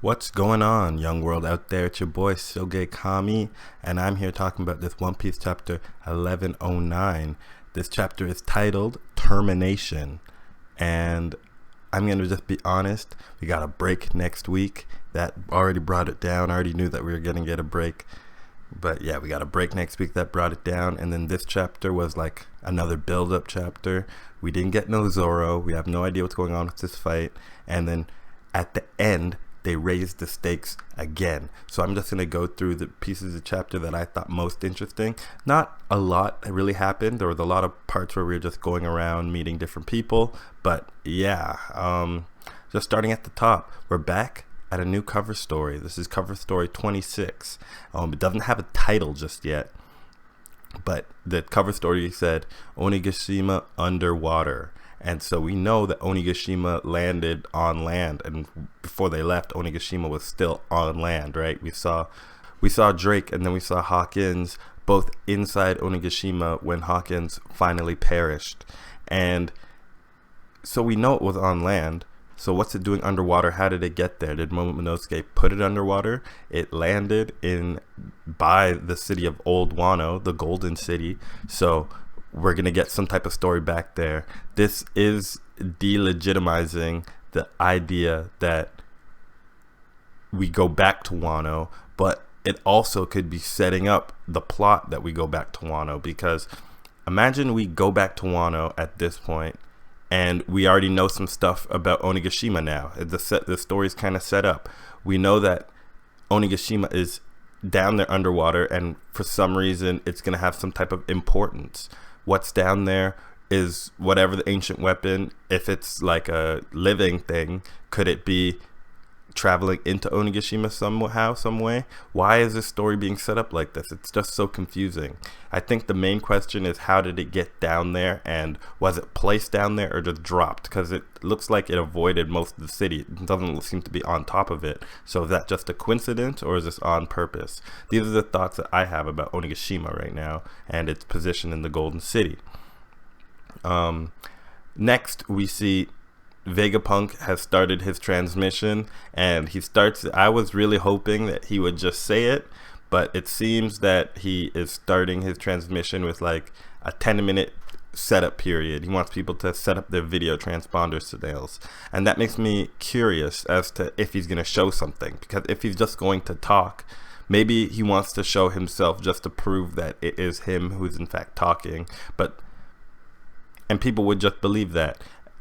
What's going on, young world out there? It's your boy Soge Kami, and I'm here talking about this One Piece chapter 1109. This chapter is titled Termination, and I'm going to just be honest, we got a break next week. That already brought it down. I already knew that we were going to get a break, but yeah, we got a break next week that brought it down, and then this chapter was like another build-up chapter. We didn't get no Zoro. We have no idea what's going on with this fight, and then at the end, they raised the stakes again. So I'm just going to go through the pieces of the chapter that I thought most interesting. Not a lot really happened. There was a lot of parts where we were just going around meeting different people. But yeah, just starting at the top, we're back at a new cover story. This is cover story 26. It doesn't have a title just yet. But the cover story said Onigashima underwater. And so we know that Onigashima landed on land, and before they left, Onigashima was still on land, right? We saw Drake, and then we saw Hawkins both inside Onigashima when Hawkins finally perished. And so we know it was on land. So what's it doing underwater? How did it get there? Did Momonosuke put it underwater? It landed by the city of Old Wano, the Golden City. So we're going to get some type of story back there. This is delegitimizing the idea that we go back to Wano, but it also could be setting up the plot that we go back to Wano, because imagine we go back to Wano at this point and we already know some stuff about Onigashima now. The story's kind of set up. We know that Onigashima is down there underwater, and for some reason it's going to have some type of importance. What's down there is whatever the ancient weapon. If it's like a living thing, could it be traveling into Onigashima somehow, some way? Why is this story being set up like this? It's just so confusing. I think the main question is, how did it get down there, and was it placed down there or just dropped? Because it looks like it avoided most of the city. It doesn't seem to be on top of it. So is that just a coincidence, or is this on purpose? These are the thoughts that I have about Onigashima right now and its position in the Golden City. Next, we see Vegapunk has started his transmission, and I was really hoping that he would just say it, but it seems that he is starting his transmission with like a 10-minute setup period. He wants people to set up their video transponder signals, and that makes me curious as to if he's going to show something, because if he's just going to talk, maybe he wants to show himself just to prove that it is him who's in fact talking, and people would just believe that.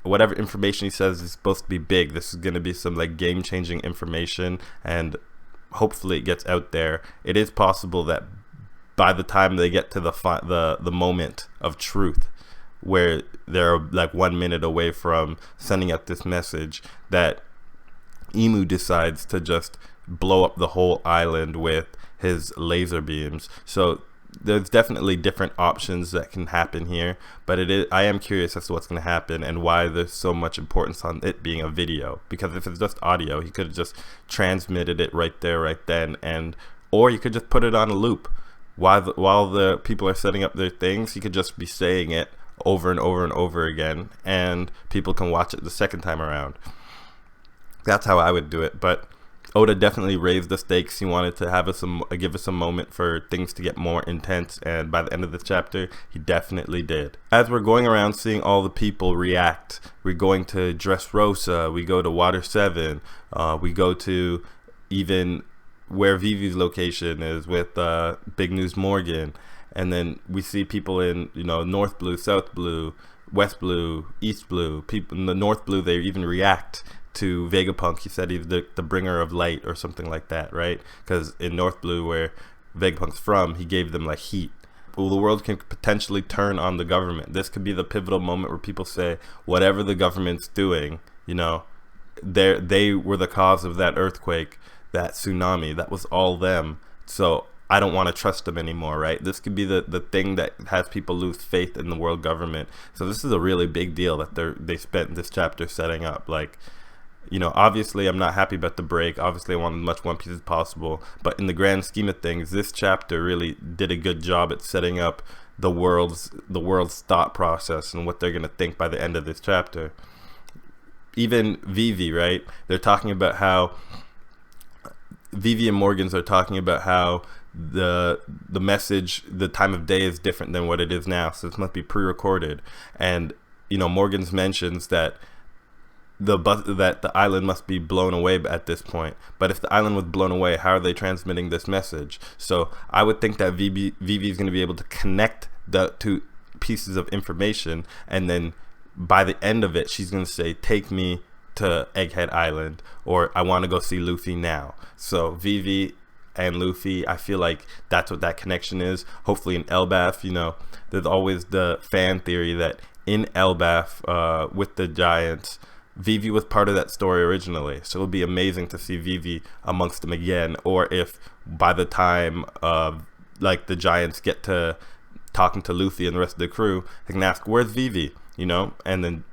Whatever information he says is supposed to be big. This is going to be some like game-changing information, and hopefully it gets out there. It is possible that by the time they get to the moment of truth, where they're like 1 minute away from sending out this message, that Imu decides to just blow up the whole island with his laser beams. So there's definitely different options that can happen here, but I am curious as to what's going to happen and why there's so much importance on it being a video. Because if it's just audio, he could have just transmitted it right there, right then, or you could just put it on a loop while the people are setting up their things. He could just be saying it over and over and over again, and people can watch it the second time around. That's how I would do it, but Oda definitely raised the stakes. He wanted to give us a moment for things to get more intense, and by the end of the chapter, he definitely did. As we're going around seeing all the people react, we're going to Dressrosa, we go to Water 7, we go to even where Vivi's location is with Big News Morgan, and then we see people in North Blue, South Blue, West Blue, East Blue. People in the North Blue, they even react to Vegapunk. He said he's the bringer of light or something like that, right? Because in North Blue, where Vegapunk's from, he gave them like heat. Well, the world can potentially turn on the government. This could be the pivotal moment where people say, whatever the government's doing, they were the cause of that earthquake, that tsunami. That was all them. So I don't want to trust them anymore, right? This could be the thing that has people lose faith in the world government. So this is a really big deal that they spent this chapter setting up. Like, obviously I'm not happy about the break. Obviously I want as much One Piece as possible. But in the grand scheme of things, this chapter really did a good job at setting up the world's thought process and what they're going to think by the end of this chapter. Even Vivi, right? They're talking about how Vivi and Morgans are talking about how the message, the time of day is different than what it is now, so this must be pre-recorded. And Morgans mentions that the island must be blown away at this point. But if the island was blown away, how are they transmitting this message? So I would think that Vivi is going to be able to connect the two pieces of information, and then by the end of it, she's going to say, "Take me to Egghead Island," or "I want to go see Luffy now." So Vivi and Luffy, I feel like that's what that connection is. Hopefully in Elbaf, there's always the fan theory that in Elbaf, with the giants, Vivi was part of that story originally. So it would be amazing to see Vivi amongst them again, or if by the time like the giants get to talking to Luffy and the rest of the crew, they can ask, "Where's Vivi?" And then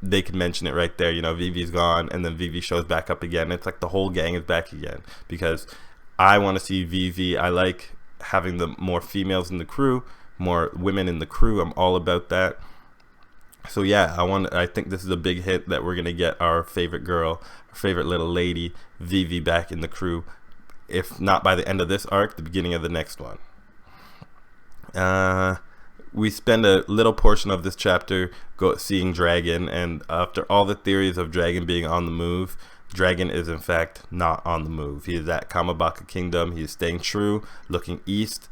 they can mention it right there. Vivi's gone, and then Vivi shows back up again. It's like the whole gang is back again, because I want to see Vivi. I like having the more females in the crew, more women in the crew. I'm all about that. So yeah, I think this is a big hit that we're gonna get our favorite girl, our favorite little lady, Vivi, back in the crew. If not by the end of this arc, the beginning of the next one. We spend a little portion of this chapter seeing Dragon, and after all the theories of Dragon being on the move, Dragon is in fact not on the move. He is at Kamabaka Kingdom. He is staying true, looking east.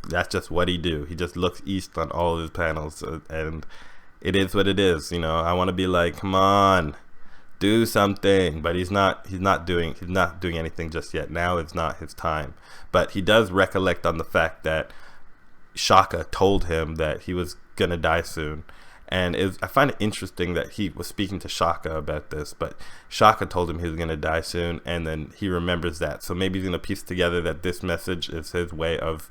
That's just what he do. He just looks east on all of his panels, and it is what it is. I want to be like, come on, do something, but he's not doing anything just yet. Now is not his time. But he does recollect on the fact that Shaka told him that he was gonna die soon, and I find it interesting that he was speaking to Shaka about this, but Shaka told him he was gonna die soon, and then he remembers that. So maybe he's gonna piece together that this message is his way of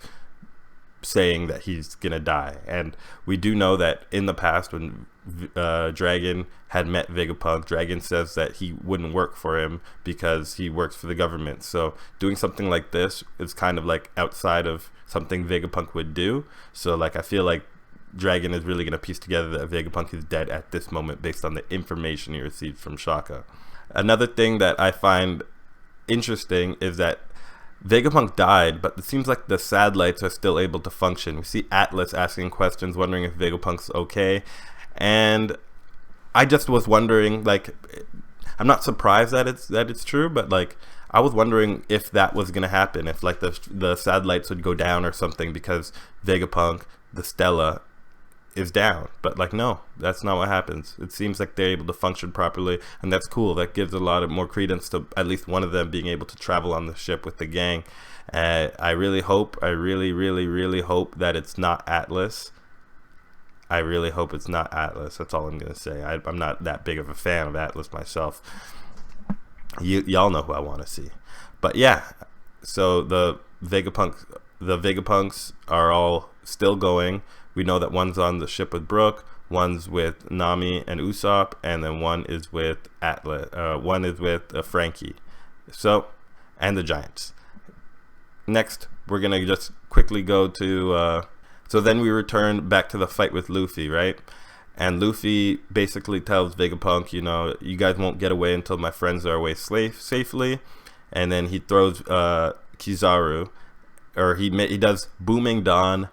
saying that he's gonna die. And we do know that in the past, when Dragon had met Vegapunk, Dragon says that he wouldn't work for him because he works for the government. So doing something like this is kind of like outside of something Vegapunk would do. So like I feel like Dragon is really gonna piece together that Vegapunk is dead at this moment based on the information he received from Shaka. Another thing that I find interesting is that Vegapunk died, but it seems like the satellites are still able to function. We see Atlas asking questions, wondering if Vegapunk's okay. And I just was wondering, like, I'm not surprised that it's true, but like I was wondering if that was gonna happen, if like the satellites would go down or something because Vegapunk, the Stella, is down. But like, no, that's not what happens. It seems like they're able to function properly, and that's cool. That gives a lot of more credence to at least one of them being able to travel on the ship with the gang. I really hope, I really hope that it's not Atlas. I really hope it's not Atlas. That's all I'm gonna say. I'm not that big of a fan of Atlas myself. Y'all know who I want to see. But yeah, so the Vegapunks are all still going. We know that one's on the ship with Brook, one's with Nami and Usopp, and then one is with Atlas. One is with Frankie. So, and the Giants. Next, we're gonna just quickly go to. So then we return back to the fight with Luffy, right? And Luffy basically tells Vegapunk, you guys won't get away until my friends are away safely. And then he throws Kizaru, or he does Booming Dawn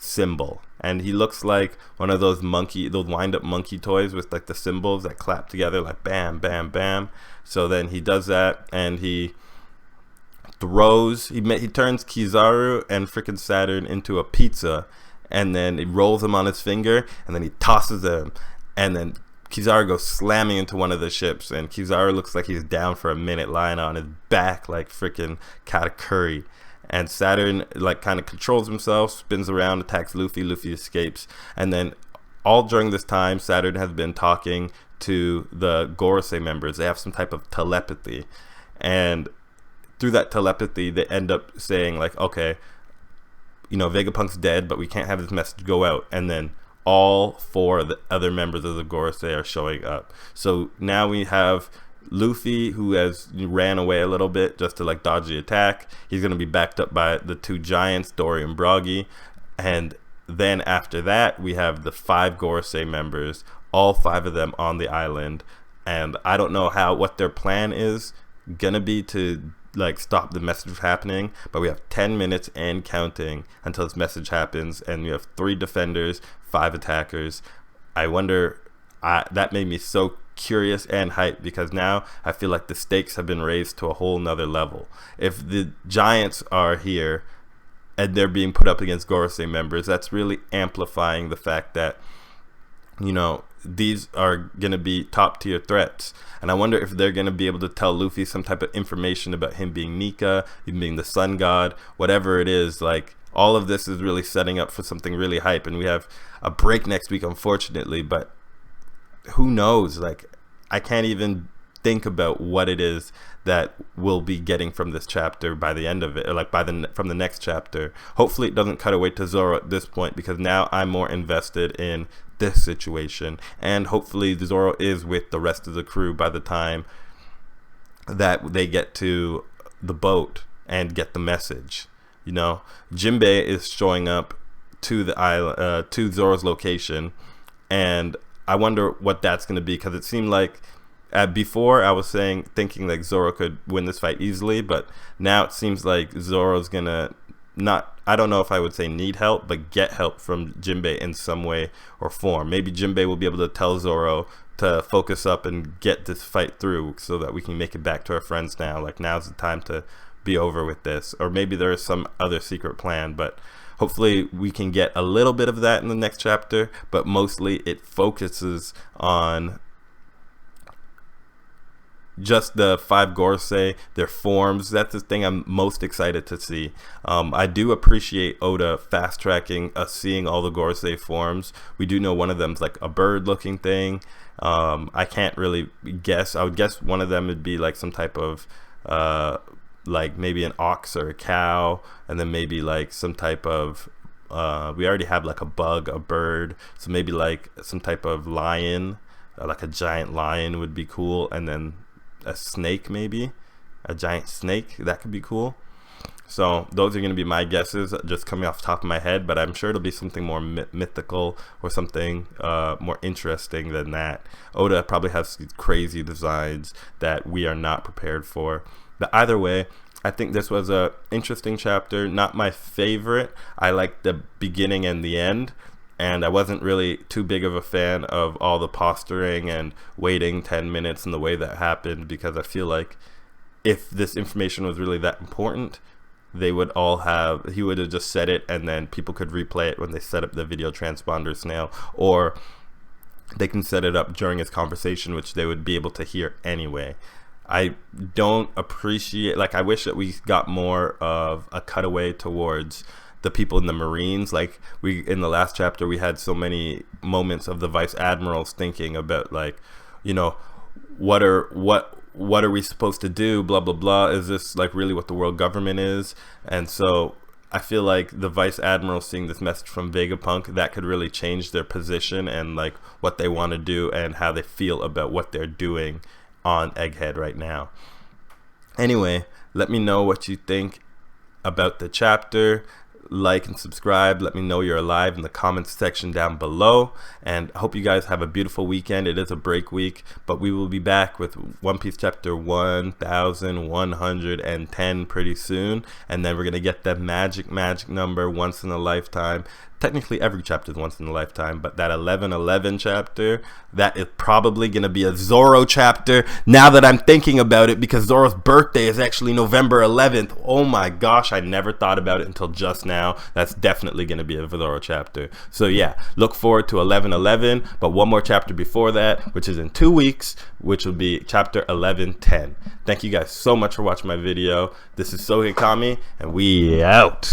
symbol, and he looks like one of those wind-up monkey toys with like the symbols that clap together, like bam, bam, bam. So then he does that, and he turns Kizaru and freaking Saturn into a pizza, and then he rolls him on his finger, and then he tosses him, and then Kizaru goes slamming into one of the ships, and Kizaru looks like he's down for a minute, lying on his back like freaking katakuri. And Saturn like kind of controls himself, spins around, attacks Luffy. Luffy escapes, and then all during this time, Saturn has been talking to the Gorosei members. They have some type of telepathy, and through that telepathy, they end up saying like, okay, Vegapunk's dead, but we can't have this message go out. And then all four of the other members of the Gorosei are showing up. So now we have Luffy, who has ran away a little bit just to like dodge the attack. He's going to be backed up by the two giants, Dory and Broggy. And then after that, we have the 5 Gorosei members, all 5 of them on the island. And I don't know what their plan is going to be to like stop the message from happening, but we have 10 minutes and counting until this message happens, and we have 3 defenders, 5 attackers. I wonder, that made me so curious and hyped, because now I feel like the stakes have been raised to a whole nother level. If the Giants are here and they're being put up against Gorosei members, that's really amplifying the fact that, you know, these are going to be top tier threats. And I wonder if they're going to be able to tell Luffy some type of information about him being Nika, him being the sun god, whatever it is. Like, all of this is really setting up for something really hype. And we have a break next week, unfortunately, but who knows? Like, I can't even think about what it is that we'll be getting from this chapter by the end of it, or like from the next chapter. Hopefully it doesn't cut away to Zoro at this point, because now I'm more invested in this situation, and hopefully Zoro is with the rest of the crew by the time that they get to the boat and get the message. You know, Jinbei is showing up to the island, to Zoro's location, and I wonder what that's going to be, because it seemed like before I was thinking like Zoro could win this fight easily, but now it seems like Zoro's gonna I don't know if I would say need help, but get help from Jinbei in some way or form. Maybe Jinbei will be able to tell Zoro to focus up and get this fight through, so that we can make it back to our friends now. Like, now's the time to be over with this. Or maybe there is some other secret plan, but hopefully we can get a little bit of that in the next chapter. But mostly it focuses on just the 5 Gorosei, their forms. That's the thing I'm most excited to see. I do appreciate Oda fast tracking us seeing all the Gorosei forms. We do know one of them's like a bird looking thing. I can't really guess. I would guess one of them would be like some type of like maybe an ox or a cow, and then maybe like some type of we already have like a bug, a bird, so maybe like some type of lion, like a giant lion would be cool, and then a snake, maybe a giant snake, that could be cool. So those are going to be my guesses, just coming off the top of my head, but I'm sure it'll be something more mythical or something more interesting than that. Oda probably has crazy designs that we are not prepared for. But either way, I think this was a interesting chapter. Not my favorite. I liked the beginning and the end, and I wasn't really too big of a fan of all the posturing and waiting 10 minutes and the way that happened, because I feel like if this information was really that important, he would have just said it, and then people could replay it when they set up the video transponder snail, or they can set it up during his conversation, which they would be able to hear anyway. I don't appreciate, like, I wish that we got more of a cutaway towards the people in the Marines. Like, in the last chapter, we had so many moments of the vice admirals thinking about, like, you know, what are we supposed to do, blah blah blah, is this like really what the world government is? And so I feel like the vice admiral seeing this message from Vegapunk, that could really change their position and like what they want to do and how they feel about what they're doing on Egghead right now. Anyway, let me know what you think about the chapter. Like and subscribe. Let me know you're alive in the comments section down below, and I hope you guys have a beautiful weekend. It is a break week, but we will be back with One Piece chapter 1110 pretty soon, and then we're gonna get that magic number, once in a lifetime. Technically every chapter is once in a lifetime, but that 1111 chapter, that is probably going to be a Zoro chapter now that I'm thinking about it, because Zoro's birthday is actually November 11th. Oh my gosh, I never thought about it until just now. That's definitely going to be a Zoro chapter. So yeah, look forward to 1111, but one more chapter before that, which is in 2 weeks, which will be chapter 1110. Thank you guys so much for watching my video. This is Sohei Kami, and we out.